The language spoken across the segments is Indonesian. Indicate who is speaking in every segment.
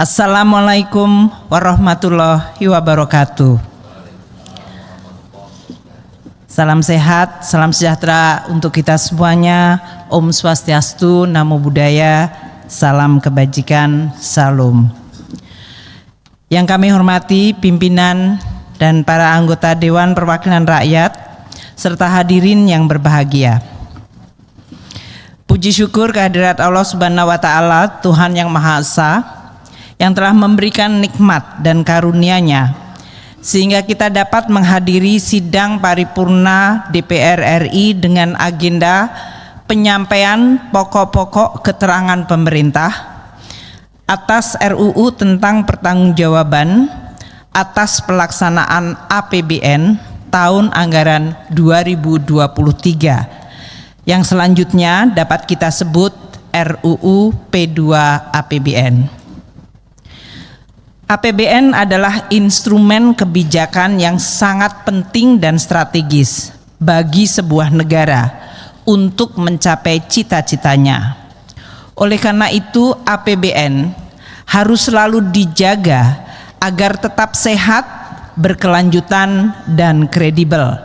Speaker 1: Assalamualaikum warahmatullahi wabarakatuh. Salam sehat, salam sejahtera untuk kita semuanya. Om Swastiastu, Namo Buddhaya, salam kebajikan, salam. Yang kami hormati pimpinan dan para anggota Dewan Perwakilan Rakyat serta hadirin yang berbahagia. Puji syukur kehadirat Allah Subhanahu wa Ta'ala, Tuhan yang Maha Esa, yang telah memberikan nikmat dan karunia-Nya sehingga kita dapat menghadiri sidang paripurna DPR RI dengan agenda penyampaian pokok-pokok keterangan pemerintah atas RUU tentang pertanggungjawaban atas pelaksanaan APBN tahun anggaran 2023 yang selanjutnya dapat kita sebut RUU P2 APBN. APBN adalah instrumen kebijakan yang sangat penting dan strategis bagi sebuah negara untuk mencapai cita-citanya. Oleh karena itu, APBN harus selalu dijaga agar tetap sehat, berkelanjutan, dan kredibel,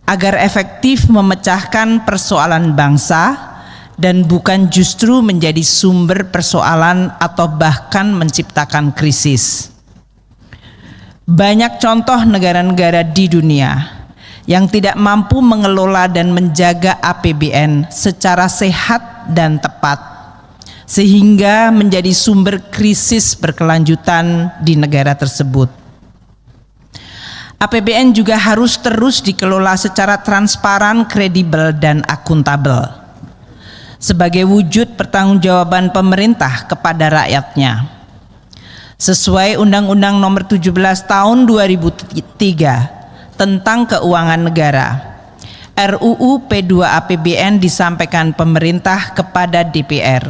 Speaker 1: agar efektif memecahkan persoalan bangsa dan bukan justru menjadi sumber persoalan atau bahkan menciptakan krisis. Banyak contoh negara-negara di dunia yang tidak mampu mengelola dan menjaga APBN secara sehat dan tepat, sehingga menjadi sumber krisis berkelanjutan di negara tersebut. APBN juga harus terus dikelola secara transparan, kredibel, dan akuntabel sebagai wujud pertanggungjawaban pemerintah kepada rakyatnya. Sesuai Undang-Undang Nomor 17 Tahun 2003 tentang Keuangan Negara, RUU P2 APBN disampaikan pemerintah kepada DPR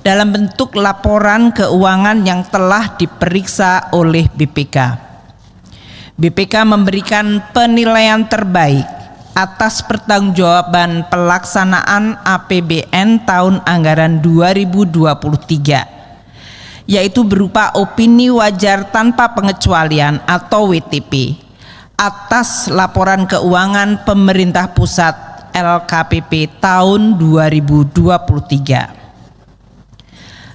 Speaker 1: dalam bentuk laporan keuangan yang telah diperiksa oleh BPK. BPK memberikan penilaian terbaik atas pertanggungjawaban pelaksanaan APBN tahun anggaran 2023, yaitu berupa opini wajar tanpa pengecualian atau WTP atas laporan keuangan pemerintah pusat LKPP tahun 2023.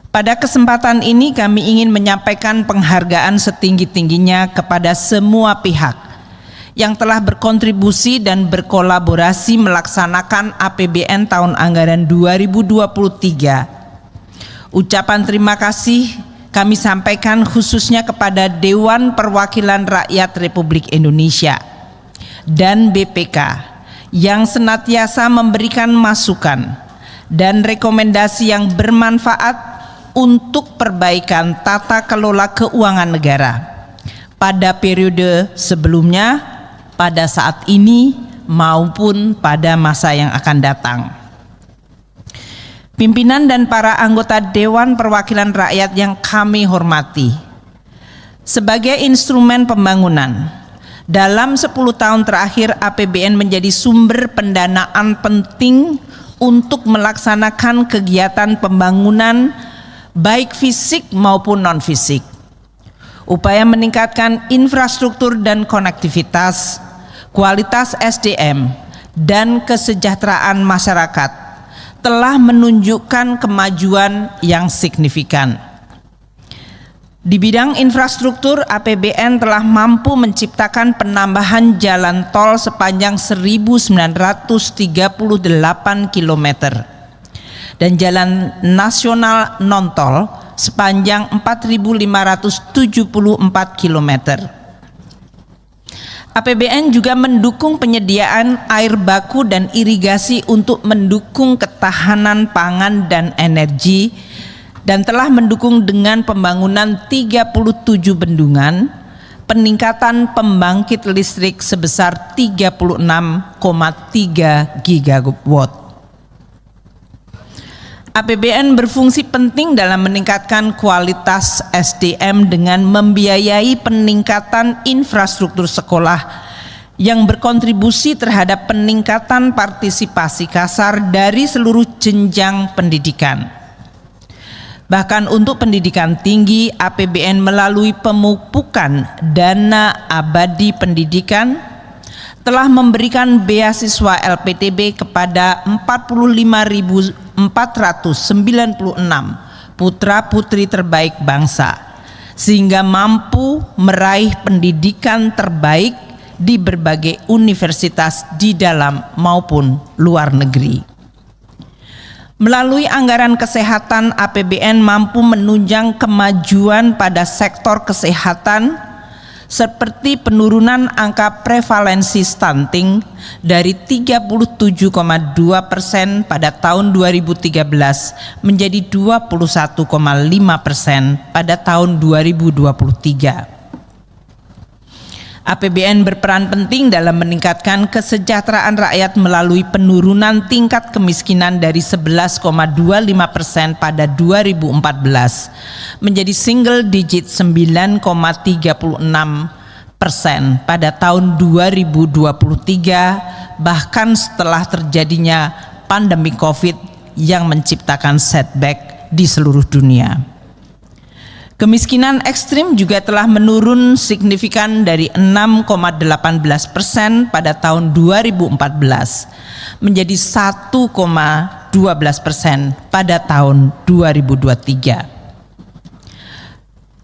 Speaker 1: Pada kesempatan ini kami ingin menyampaikan penghargaan setinggi-tingginya kepada semua pihak yang telah berkontribusi dan berkolaborasi melaksanakan APBN tahun anggaran 2023. Ucapan terima kasih kami sampaikan khususnya kepada Dewan Perwakilan Rakyat Republik Indonesia dan BPK yang senantiasa memberikan masukan dan rekomendasi yang bermanfaat untuk perbaikan tata kelola keuangan negara pada periode sebelumnya, pada saat ini, maupun pada masa yang akan datang. Pimpinan dan para anggota Dewan Perwakilan Rakyat yang kami hormati, sebagai instrumen pembangunan, dalam 10 tahun terakhir APBN menjadi sumber pendanaan penting untuk melaksanakan kegiatan pembangunan baik fisik maupun non-fisik. Upaya meningkatkan infrastruktur dan konektivitas, kualitas SDM, dan kesejahteraan masyarakat telah menunjukkan kemajuan yang signifikan. Di bidang infrastruktur, APBN telah mampu menciptakan penambahan jalan tol sepanjang 1.938 km dan jalan nasional non-tol sepanjang 4.574 km. APBN juga mendukung penyediaan air baku dan irigasi untuk mendukung ketahanan pangan dan energi, dan telah mendukung dengan pembangunan 37 bendungan, peningkatan pembangkit listrik sebesar 36,3 gigawatt. APBN berfungsi penting dalam meningkatkan kualitas SDM dengan membiayai peningkatan infrastruktur sekolah yang berkontribusi terhadap peningkatan partisipasi kasar dari seluruh jenjang pendidikan. Bahkan untuk pendidikan tinggi, APBN melalui pemupukan dana abadi pendidikan telah memberikan beasiswa LPTB kepada 45.496 putra-putri terbaik bangsa, sehingga mampu meraih pendidikan terbaik di berbagai universitas di dalam maupun luar negeri. Melalui anggaran kesehatan, APBN mampu menunjang kemajuan pada sektor kesehatan seperti penurunan angka prevalensi stunting dari 37,2% pada tahun 2013 menjadi 21,5% pada tahun 2023. APBN berperan penting dalam meningkatkan kesejahteraan rakyat melalui penurunan tingkat kemiskinan dari 11,25% pada 2014 menjadi single digit 9,36% pada tahun 2023, bahkan setelah terjadinya pandemi COVID yang menciptakan setback di seluruh dunia. Kemiskinan ekstrim juga telah menurun signifikan dari 6,18% pada tahun 2014 menjadi 1,12% pada tahun 2023.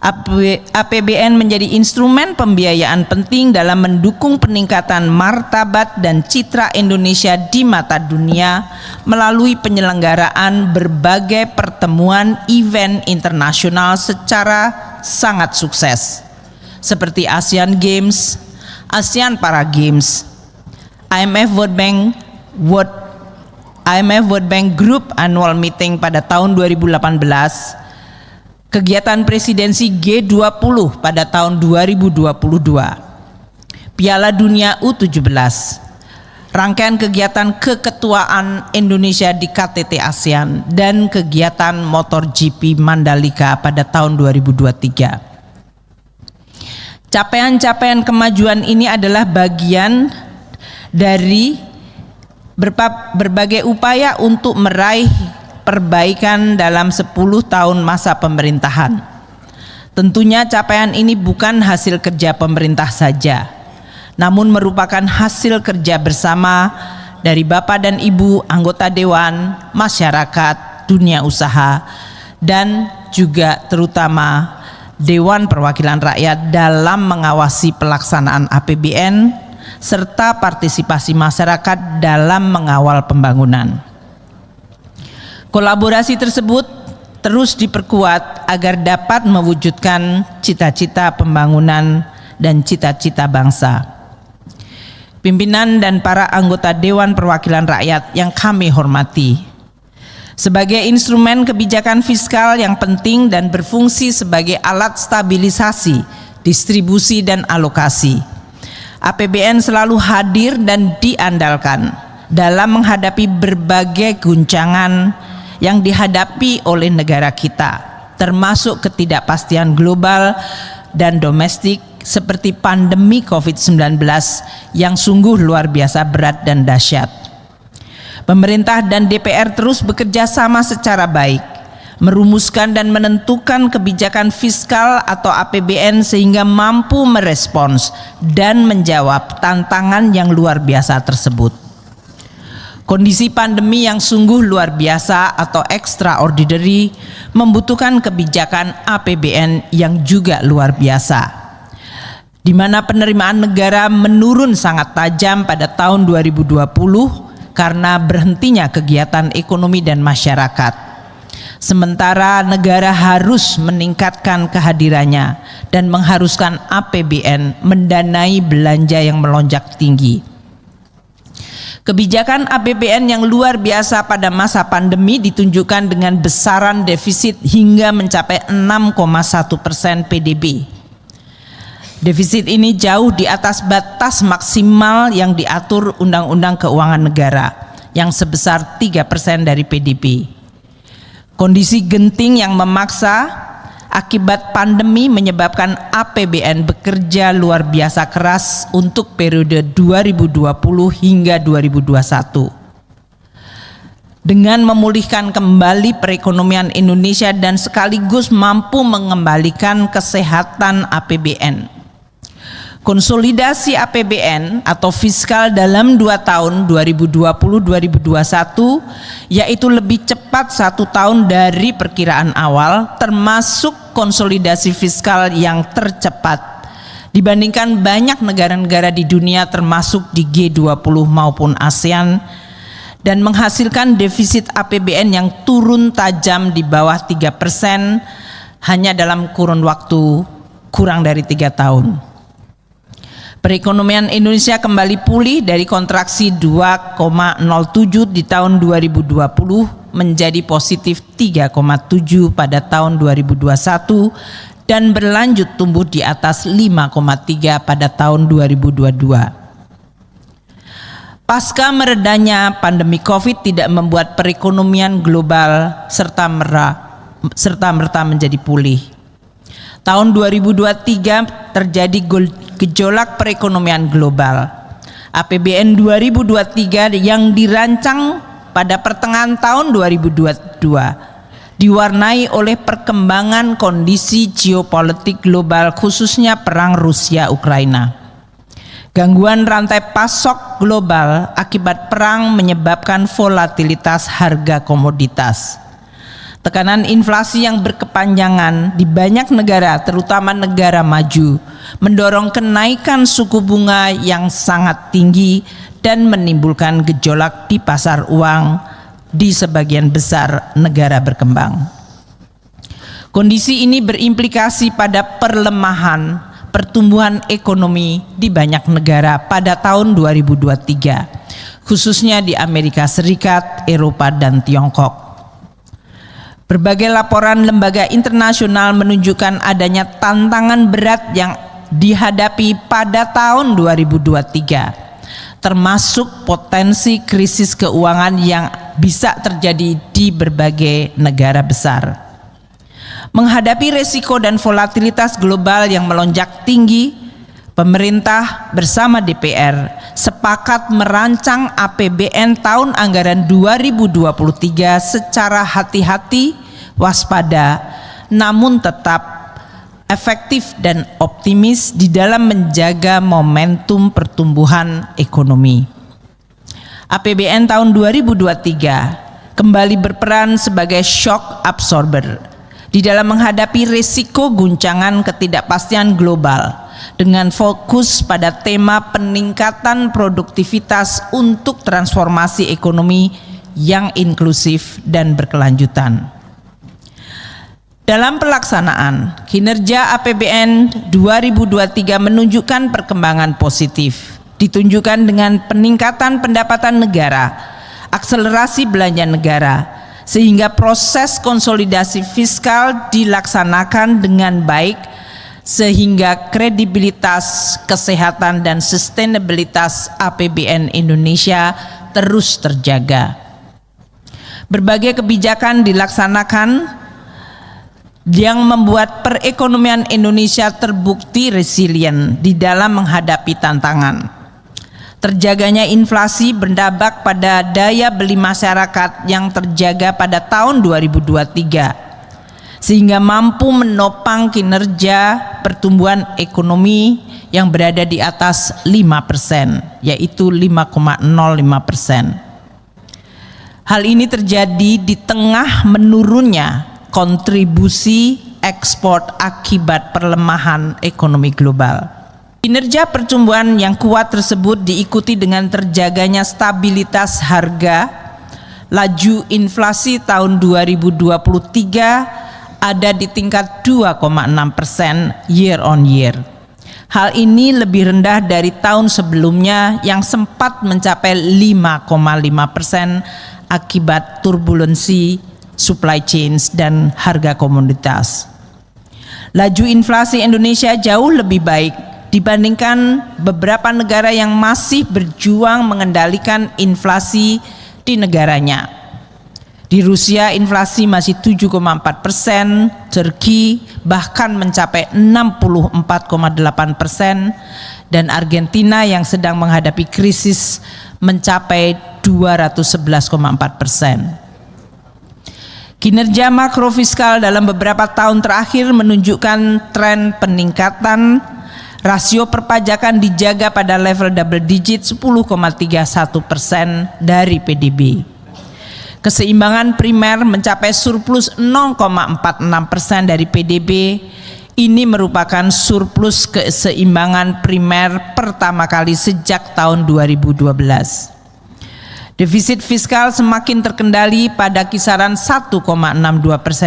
Speaker 1: APBN menjadi instrumen pembiayaan penting dalam mendukung peningkatan martabat dan citra Indonesia di mata dunia melalui penyelenggaraan berbagai pertemuan event internasional secara sangat sukses seperti ASEAN Games, ASEAN Para Games, IMF World Bank Group Annual Meeting pada tahun 2018, kegiatan presidensi G20 pada tahun 2022, Piala Dunia U17, rangkaian kegiatan keketuaan Indonesia di KTT ASEAN, dan kegiatan MotoGP Mandalika pada tahun 2023. Capaian-capaian kemajuan ini adalah bagian dari berbagai upaya untuk meraih perbaikan dalam 10 tahun masa pemerintahan. Tentunya capaian ini bukan hasil kerja pemerintah saja, namun merupakan hasil kerja bersama dari Bapak dan Ibu anggota Dewan, masyarakat, dunia usaha, dan juga terutama Dewan Perwakilan Rakyat dalam mengawasi pelaksanaan APBN serta partisipasi masyarakat dalam mengawal pembangunan. Kolaborasi tersebut terus diperkuat agar dapat mewujudkan cita-cita pembangunan dan cita-cita bangsa. Pimpinan dan para anggota Dewan Perwakilan Rakyat yang kami hormati, sebagai instrumen kebijakan fiskal yang penting dan berfungsi sebagai alat stabilisasi, distribusi, dan alokasi, APBN selalu hadir dan diandalkan dalam menghadapi berbagai guncangan yang dihadapi oleh negara kita, termasuk ketidakpastian global dan domestik seperti pandemi COVID-19 yang sungguh luar biasa berat dan dahsyat. Pemerintah dan DPR terus bekerja sama secara baik, merumuskan dan menentukan kebijakan fiskal atau APBN sehingga mampu merespons dan menjawab tantangan yang luar biasa tersebut. Kondisi pandemi yang sungguh luar biasa atau extraordinary membutuhkan kebijakan APBN yang juga luar biasa, di mana penerimaan negara menurun sangat tajam pada tahun 2020 karena berhentinya kegiatan ekonomi dan masyarakat. Sementara negara harus meningkatkan kehadirannya dan mengharuskan APBN mendanai belanja yang melonjak tinggi. Kebijakan APBN yang luar biasa pada masa pandemi ditunjukkan dengan besaran defisit hingga mencapai 6,1% PDB. Defisit ini jauh di atas batas maksimal yang diatur Undang-Undang Keuangan Negara yang sebesar 3% dari PDB. Kondisi genting yang memaksa akibat pandemi menyebabkan APBN bekerja luar biasa keras untuk periode 2020 hingga 2021. dengan memulihkan kembali perekonomian Indonesia dan sekaligus mampu mengembalikan kesehatan APBN. Konsolidasi APBN atau fiskal dalam 2 tahun 2020-2021 yaitu lebih cepat 1 tahun dari perkiraan awal, termasuk konsolidasi fiskal yang tercepat dibandingkan banyak negara-negara di dunia termasuk di G20 maupun ASEAN, dan menghasilkan defisit APBN yang turun tajam di bawah 3% hanya dalam kurun waktu kurang dari 3 tahun. Perekonomian Indonesia kembali pulih dari kontraksi 2,07 di tahun 2020 menjadi positif 3,7 pada tahun 2021 dan berlanjut tumbuh di atas 5,3 pada tahun 2022. Pasca meredanya pandemi COVID tidak membuat perekonomian global serta merta menjadi pulih. Tahun 2023 terjadi gejolak perekonomian global. APBN 2023 yang dirancang pada pertengahan tahun 2022 diwarnai oleh perkembangan kondisi geopolitik global, khususnya perang Rusia-Ukraina. Gangguan rantai pasok global akibat perang menyebabkan volatilitas harga komoditas. Tekanan inflasi yang berkepanjangan di banyak negara, terutama negara maju, mendorong kenaikan suku bunga yang sangat tinggi dan menimbulkan gejolak di pasar uang di sebagian besar negara berkembang. Kondisi ini berimplikasi pada perlemahan pertumbuhan ekonomi di banyak negara pada tahun 2023, khususnya di Amerika Serikat, Eropa, dan Tiongkok. Berbagai laporan lembaga internasional menunjukkan adanya tantangan berat yang dihadapi pada tahun 2023, termasuk potensi krisis keuangan yang bisa terjadi di berbagai negara besar. Menghadapi resiko dan volatilitas global yang melonjak tinggi, pemerintah bersama DPR sepakat merancang APBN tahun anggaran 2023 secara hati-hati, waspada, namun tetap efektif dan optimis di dalam menjaga momentum pertumbuhan ekonomi. APBN tahun 2023 kembali berperan sebagai shock absorber di dalam menghadapi risiko guncangan ketidakpastian global dengan fokus pada tema peningkatan produktivitas untuk transformasi ekonomi yang inklusif dan berkelanjutan. Dalam pelaksanaan, kinerja APBN 2023 menunjukkan perkembangan positif, ditunjukkan dengan peningkatan pendapatan negara, akselerasi belanja negara, sehingga proses konsolidasi fiskal dilaksanakan dengan baik, sehingga kredibilitas, kesehatan, dan sustainabilitas APBN Indonesia terus terjaga. Berbagai kebijakan dilaksanakan yang membuat perekonomian Indonesia terbukti resilient di dalam menghadapi tantangan. Terjaganya inflasi berdampak pada daya beli masyarakat yang terjaga pada tahun 2023, sehingga mampu menopang kinerja pertumbuhan ekonomi yang berada di atas 5%, yaitu 5,05%. Hal ini terjadi di tengah menurunnya kontribusi ekspor akibat perlemahan ekonomi global. Kinerja pertumbuhan yang kuat tersebut diikuti dengan terjaganya stabilitas harga. Laju inflasi tahun 2023 ada di tingkat 2,6% year on year. Hal ini lebih rendah dari tahun sebelumnya yang sempat mencapai 5,5% akibat turbulensi supply chains dan harga komoditas. Laju inflasi Indonesia jauh lebih baik dibandingkan beberapa negara yang masih berjuang mengendalikan inflasi di negaranya. Di Rusia inflasi masih 7,4%, Turki bahkan mencapai 64,8%, dan Argentina yang sedang menghadapi krisis mencapai 211,4%. Kinerja makrofiskal dalam beberapa tahun terakhir menunjukkan tren peningkatan. Rasio perpajakan dijaga pada level double digit 10,31% dari PDB. Keseimbangan primer mencapai surplus 0,46% dari PDB. Ini merupakan surplus keseimbangan primer pertama kali sejak tahun 2012. Defisit fiskal semakin terkendali pada kisaran 1,62%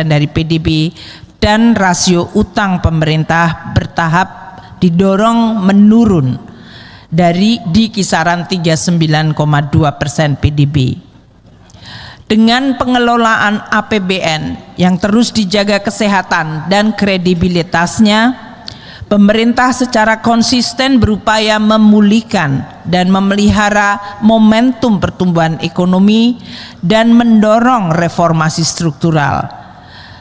Speaker 1: dari PDB dan rasio utang pemerintah bertahap didorong menurun di kisaran 39,2% PDB. Dengan pengelolaan APBN yang terus dijaga kesehatan dan kredibilitasnya, pemerintah secara konsisten berupaya memulihkan dan memelihara momentum pertumbuhan ekonomi dan mendorong reformasi struktural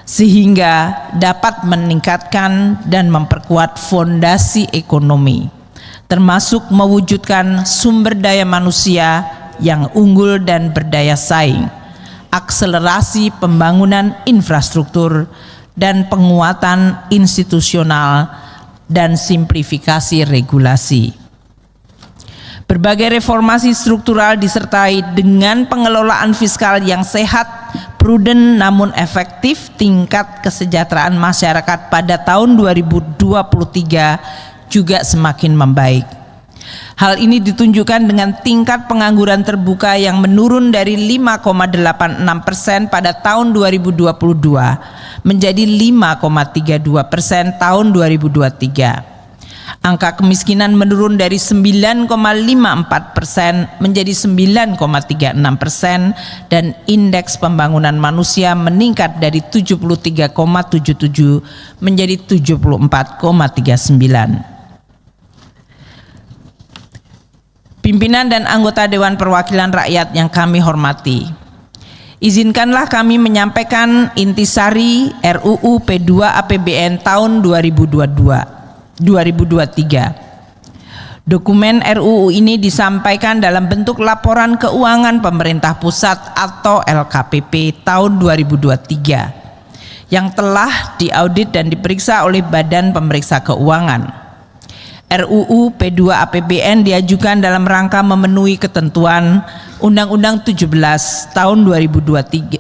Speaker 1: sehingga dapat meningkatkan dan memperkuat fondasi ekonomi, termasuk mewujudkan sumber daya manusia yang unggul dan berdaya saing, akselerasi pembangunan infrastruktur dan penguatan institusional dan simplifikasi regulasi. Berbagai reformasi struktural disertai dengan pengelolaan fiskal yang sehat, prudent namun efektif. Tingkat kesejahteraan masyarakat pada tahun 2023 juga semakin membaik. Hal ini ditunjukkan dengan tingkat pengangguran terbuka yang menurun dari 5,86% pada tahun 2022 menjadi 5,32% tahun 2023. Angka kemiskinan menurun dari 9,54% menjadi 9,36% dan indeks pembangunan manusia meningkat dari 73,77 menjadi 74,39. Pimpinan dan anggota Dewan Perwakilan Rakyat yang kami hormati, izinkanlah kami menyampaikan intisari RUU P2 APBN tahun 2023. Dokumen RUU ini disampaikan dalam bentuk laporan keuangan pemerintah pusat atau LKPP tahun 2023 yang telah diaudit dan diperiksa oleh Badan Pemeriksa Keuangan. RUU P2 APBN diajukan dalam rangka memenuhi ketentuan Undang-Undang 17 tahun 2003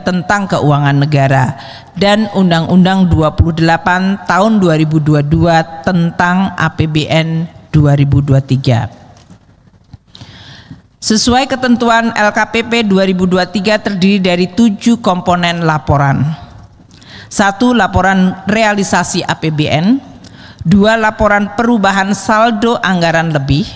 Speaker 1: tentang keuangan negara dan Undang-Undang 28 tahun 2022 tentang APBN 2023. Sesuai ketentuan LKPP 2023 terdiri dari 7 komponen laporan. 1. Laporan realisasi APBN. 2. Laporan perubahan saldo anggaran lebih.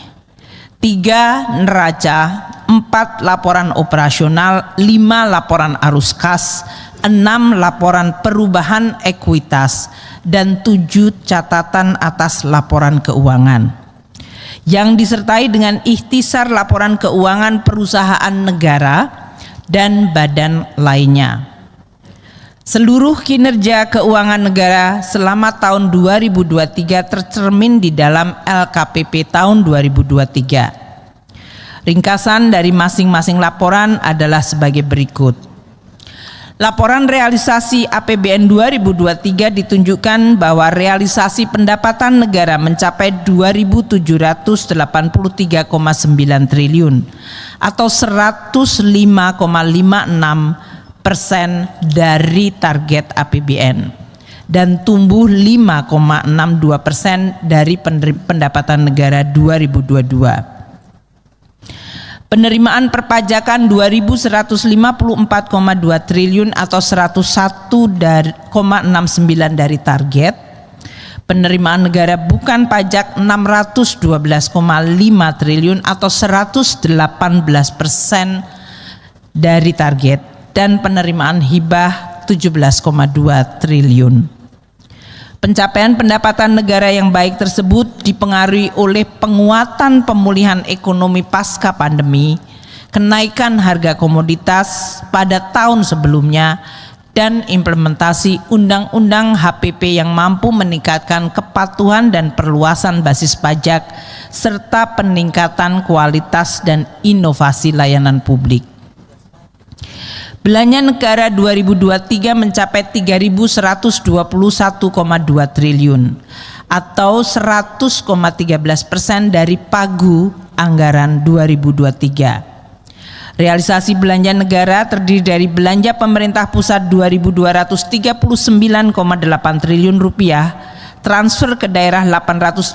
Speaker 1: 3. Neraca. 4. Laporan operasional. 5. Laporan arus kas. 6. Laporan perubahan ekuitas. Dan 7. Catatan atas laporan keuangan, yang disertai dengan ikhtisar laporan keuangan perusahaan negara dan badan lainnya. Seluruh kinerja keuangan negara selama tahun 2023 tercermin di dalam LKPP tahun 2023. Ringkasan dari masing-masing laporan adalah sebagai berikut. Laporan realisasi APBN 2023 ditunjukkan bahwa realisasi pendapatan negara mencapai 2.783,9 triliun atau 105,56% dari target APBN dan tumbuh 5,62% dari pendapatan negara 2022. Penerimaan perpajakan 2.154,2 triliun atau 101,69 dari target. Penerimaan negara bukan pajak 612,5 triliun atau 118% dari target, dan penerimaan hibah 17,2 triliun. Pencapaian pendapatan negara yang baik tersebut dipengaruhi oleh penguatan pemulihan ekonomi pasca pandemi, kenaikan harga komoditas pada tahun sebelumnya, dan implementasi undang-undang HPP yang mampu meningkatkan kepatuhan dan perluasan basis pajak serta peningkatan kualitas dan inovasi layanan publik. Belanja negara 2023 mencapai 3.121,2 triliun atau 100,13% dari pagu anggaran 2023. Realisasi belanja negara terdiri dari belanja pemerintah pusat 2.239,8 triliun rupiah, transfer ke daerah 881,4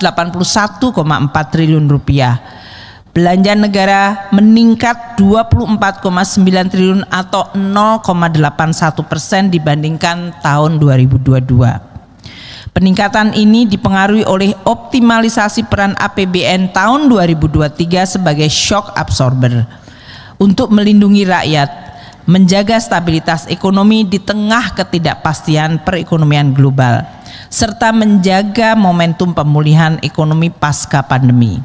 Speaker 1: triliun rupiah. Belanja negara meningkat 24,9 triliun atau 0,81% dibandingkan tahun 2022. Peningkatan ini dipengaruhi oleh optimalisasi peran APBN tahun 2023 sebagai shock absorber untuk melindungi rakyat, menjaga stabilitas ekonomi di tengah ketidakpastian perekonomian global, serta menjaga momentum pemulihan ekonomi pasca pandemi.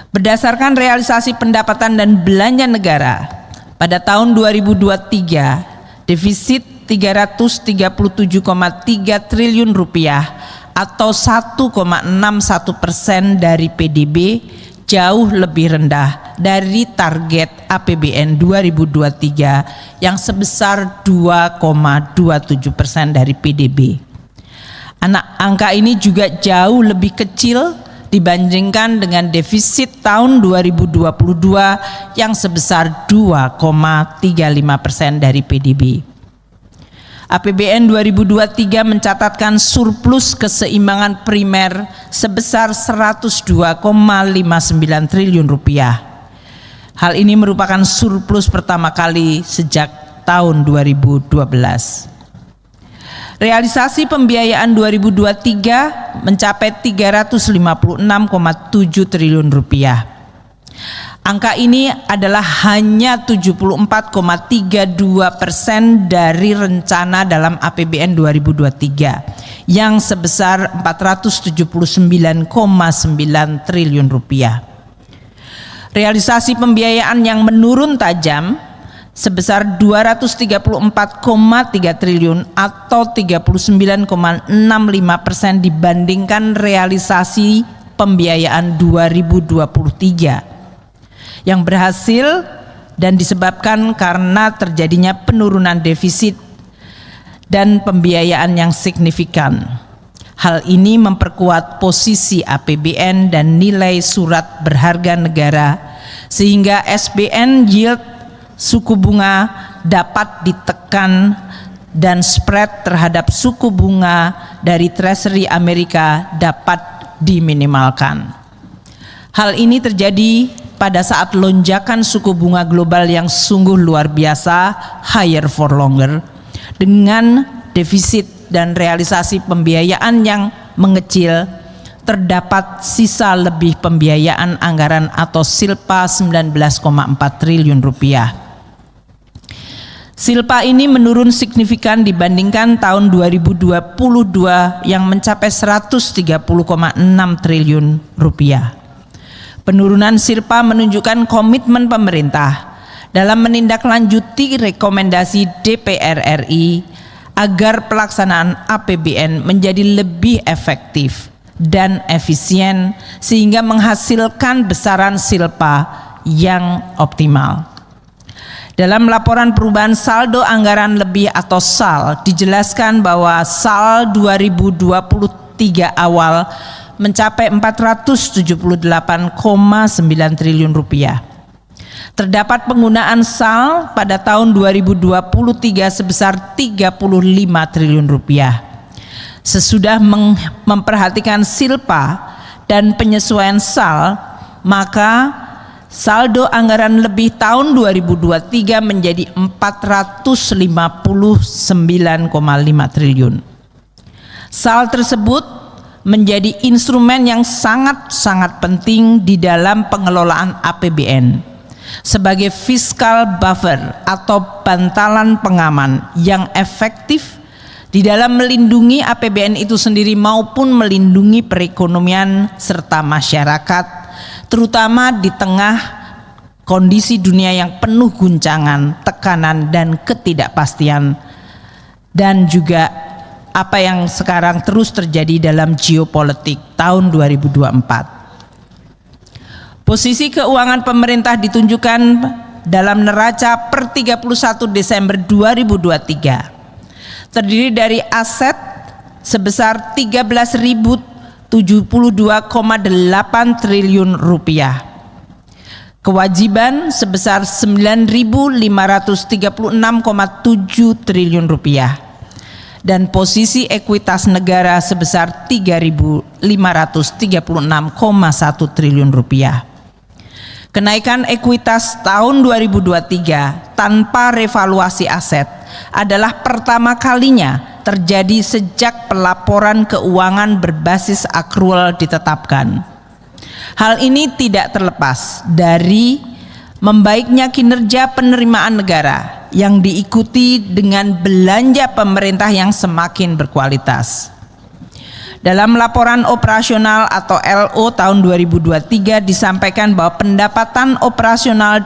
Speaker 1: Berdasarkan realisasi pendapatan dan belanja negara, pada tahun 2023 defisit 337,3 triliun rupiah atau 1,61% dari PDB jauh lebih rendah dari target APBN 2023 yang sebesar 2,27% dari PDB. Angka ini juga jauh lebih kecil dibandingkan dengan defisit tahun 2022 yang sebesar 2,35% dari PDB. APBN 2023 mencatatkan surplus keseimbangan primer sebesar 102,59 triliun rupiah. Hal ini merupakan surplus pertama kali sejak tahun 2012. Realisasi pembiayaan 2023 mencapai 356,7 triliun rupiah. Angka ini adalah hanya 74,32% dari rencana dalam APBN 2023 yang sebesar 479,9 triliun rupiah. Realisasi pembiayaan yang menurun tajam sebesar 234,3 triliun atau 39,65% dibandingkan realisasi pembiayaan 2023 yang berhasil dan disebabkan karena terjadinya penurunan defisit dan pembiayaan yang signifikan. Hal ini memperkuat posisi APBN dan nilai surat berharga negara sehingga SBN yield suku bunga dapat ditekan dan spread terhadap suku bunga dari Treasury Amerika dapat diminimalkan. Hal ini terjadi pada saat lonjakan suku bunga global yang sungguh luar biasa, higher for longer, dengan defisit dan realisasi pembiayaan yang mengecil, terdapat sisa lebih pembiayaan anggaran atau silpa 19,4 triliun rupiah. Silpa ini menurun signifikan dibandingkan tahun 2022 yang mencapai 130,6 triliun rupiah. Penurunan silpa menunjukkan komitmen pemerintah dalam menindaklanjuti rekomendasi DPR RI agar pelaksanaan APBN menjadi lebih efektif dan efisien sehingga menghasilkan besaran silpa yang optimal. Dalam laporan perubahan saldo anggaran lebih atau SAL dijelaskan bahwa SAL 2023 awal mencapai 478,9 triliun rupiah. Terdapat penggunaan SAL pada tahun 2023 sebesar 35 triliun rupiah. Sesudah memperhatikan silpa dan penyesuaian SAL, maka saldo anggaran lebih tahun 2023 menjadi 459,5 triliun. SAL tersebut menjadi instrumen yang sangat penting di dalam pengelolaan APBN sebagai fiscal buffer atau bantalan pengaman yang efektif di dalam melindungi APBN itu sendiri maupun melindungi perekonomian serta masyarakat, terutama di tengah kondisi dunia yang penuh guncangan, tekanan, dan ketidakpastian, dan juga apa yang sekarang terus terjadi dalam geopolitik tahun 2024. Posisi keuangan pemerintah ditunjukkan dalam neraca per 31 Desember 2023 terdiri dari aset sebesar 13.072,8 triliun rupiah, kewajiban sebesar 9.536,7 triliun rupiah, dan posisi ekuitas negara sebesar 3.536,1 triliun rupiah. Kenaikan ekuitas tahun 2023 tanpa revaluasi aset adalah pertama kalinya terjadi sejak pelaporan keuangan berbasis akrual ditetapkan. Hal ini tidak terlepas dari membaiknya kinerja penerimaan negara yang diikuti dengan belanja pemerintah yang semakin berkualitas. Dalam laporan operasional atau LO tahun 2023 disampaikan bahwa pendapatan operasional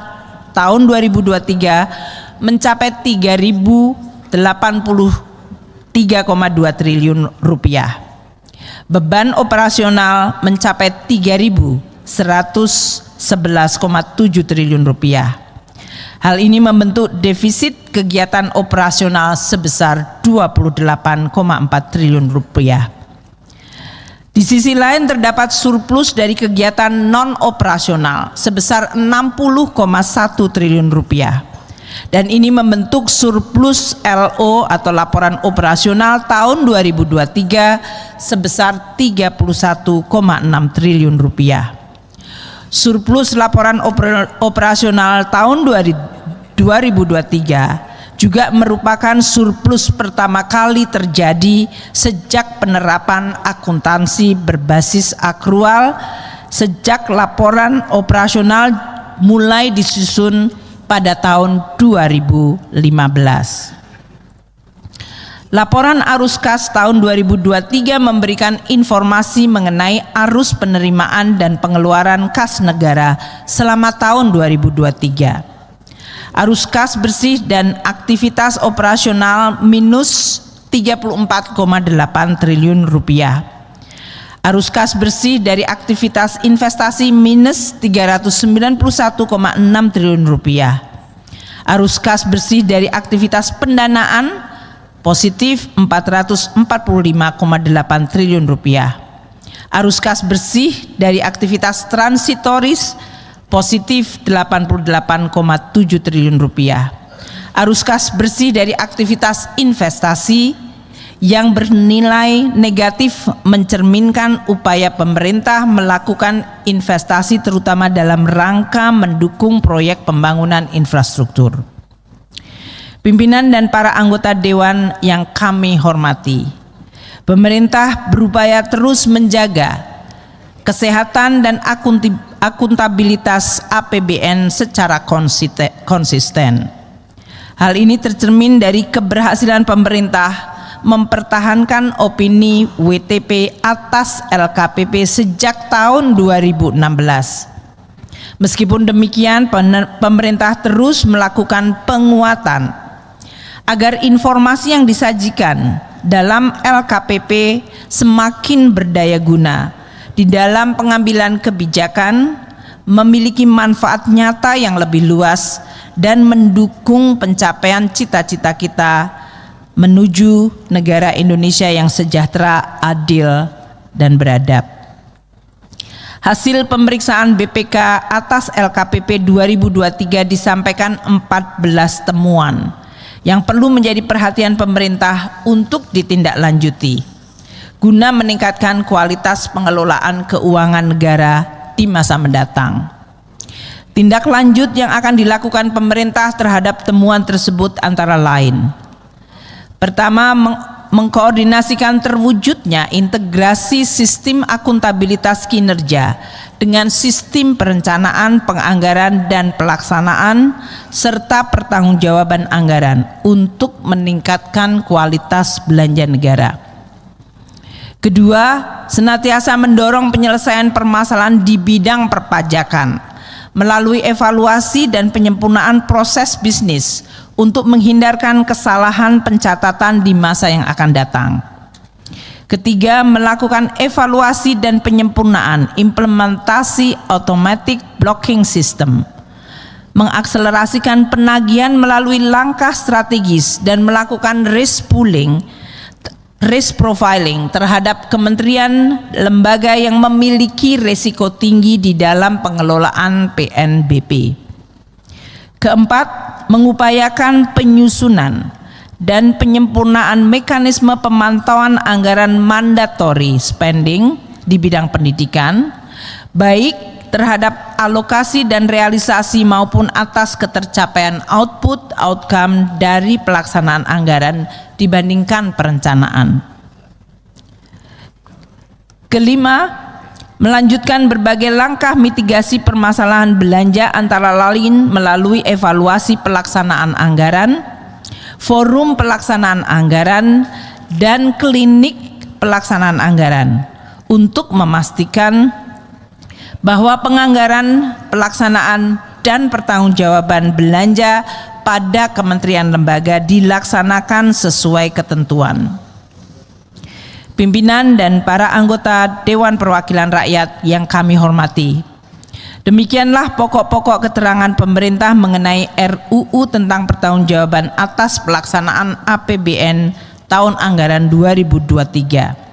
Speaker 1: tahun 2023 mencapai 3.083,2 triliun rupiah. Beban operasional mencapai 3.111,7 triliun rupiah. Hal ini membentuk defisit kegiatan operasional sebesar 28,4 triliun rupiah. Di sisi lain terdapat surplus dari kegiatan non operasional sebesar 60,1 triliun rupiah. Dan ini membentuk surplus LO atau laporan operasional tahun 2023 sebesar 31,6 triliun rupiah. Surplus laporan operasional tahun 2023 juga merupakan surplus pertama kali terjadi sejak penerapan akuntansi berbasis akrual sejak laporan operasional mulai disusun pada tahun 2015. Laporan arus kas tahun 2023 memberikan informasi mengenai arus penerimaan dan pengeluaran kas negara selama tahun 2023. Arus kas bersih dan aktivitas operasional minus 34,8 triliun rupiah. Arus kas bersih dari aktivitas investasi minus 391,6 triliun rupiah. Arus kas bersih dari aktivitas pendanaan positif 445,8 triliun rupiah. Arus kas bersih dari aktivitas transitoris positif 88,7 triliun rupiah. Arus kas bersih dari aktivitas investasi yang bernilai negatif mencerminkan upaya pemerintah melakukan investasi terutama dalam rangka mendukung proyek pembangunan infrastruktur. Pimpinan dan para anggota dewan yang kami hormati, pemerintah berupaya terus menjaga kesehatan dan akuntabilitas APBN secara konsisten. Hal ini tercermin dari keberhasilan pemerintah mempertahankan opini WTP atas LKPP sejak tahun 2016. Meskipun demikian, pemerintah terus melakukan penguatan agar informasi yang disajikan dalam LKPP semakin berdaya guna di dalam pengambilan kebijakan, memiliki manfaat nyata yang lebih luas dan mendukung pencapaian cita-cita kita menuju negara Indonesia yang sejahtera, adil, dan beradab. Hasil pemeriksaan BPK atas LKPP 2023 disampaikan 14 temuan yang perlu menjadi perhatian pemerintah untuk ditindaklanjuti guna meningkatkan kualitas pengelolaan keuangan negara di masa mendatang. Tindak lanjut yang akan dilakukan pemerintah terhadap temuan tersebut antara lain: pertama, mengkoordinasikan terwujudnya integrasi sistem akuntabilitas kinerja dengan sistem perencanaan, penganggaran, dan pelaksanaan serta pertanggungjawaban anggaran untuk meningkatkan kualitas belanja negara. Kedua, senantiasa mendorong penyelesaian permasalahan di bidang perpajakan melalui evaluasi dan penyempurnaan proses bisnis untuk menghindarkan kesalahan pencatatan di masa yang akan datang. Ketiga, melakukan evaluasi dan penyempurnaan implementasi automatic blocking system, mengakselerasikan penagihan melalui langkah strategis dan melakukan risk pooling, risk profiling terhadap kementerian lembaga yang memiliki risiko tinggi di dalam pengelolaan PNBP. Keempat, mengupayakan penyusunan dan penyempurnaan mekanisme pemantauan anggaran mandatory spending di bidang pendidikan, baik terhadap alokasi dan realisasi maupun atas ketercapaian output outcome dari pelaksanaan anggaran dibandingkan perencanaan. Kelima, melanjutkan berbagai langkah mitigasi permasalahan belanja antara lain melalui evaluasi pelaksanaan anggaran, forum pelaksanaan anggaran, dan klinik pelaksanaan anggaran untuk memastikan bahwa penganggaran, pelaksanaan, dan pertanggungjawaban belanja pada kementerian lembaga dilaksanakan sesuai ketentuan. Pimpinan dan para anggota Dewan Perwakilan Rakyat yang kami hormati, demikianlah pokok-pokok keterangan pemerintah mengenai RUU tentang pertanggungjawaban atas pelaksanaan APBN tahun anggaran 2023.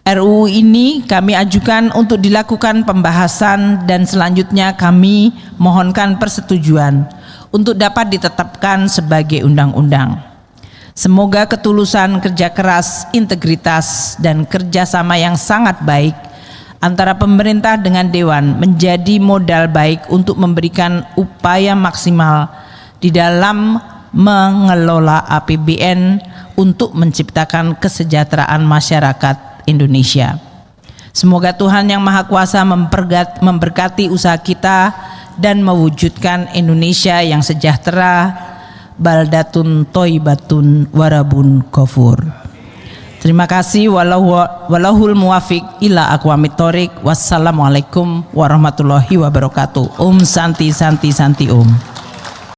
Speaker 1: RUU ini kami ajukan untuk dilakukan pembahasan dan selanjutnya kami mohonkan persetujuan untuk dapat ditetapkan sebagai undang-undang. Semoga ketulusan kerja keras, integritas, dan kerjasama yang sangat baik antara pemerintah dengan Dewan menjadi modal baik untuk memberikan upaya maksimal di dalam mengelola APBN untuk menciptakan kesejahteraan masyarakat Indonesia. Semoga Tuhan Yang Maha Kuasa memberkati usaha kita dan mewujudkan Indonesia yang sejahtera, baldatun thayyibatun warabun ghafur. Terima kasih. Wallahul muwafiq ila aqwamit thoriq. Wassalamualaikum warahmatullahi wabarakatuh. Om Santi Santi Santi Om.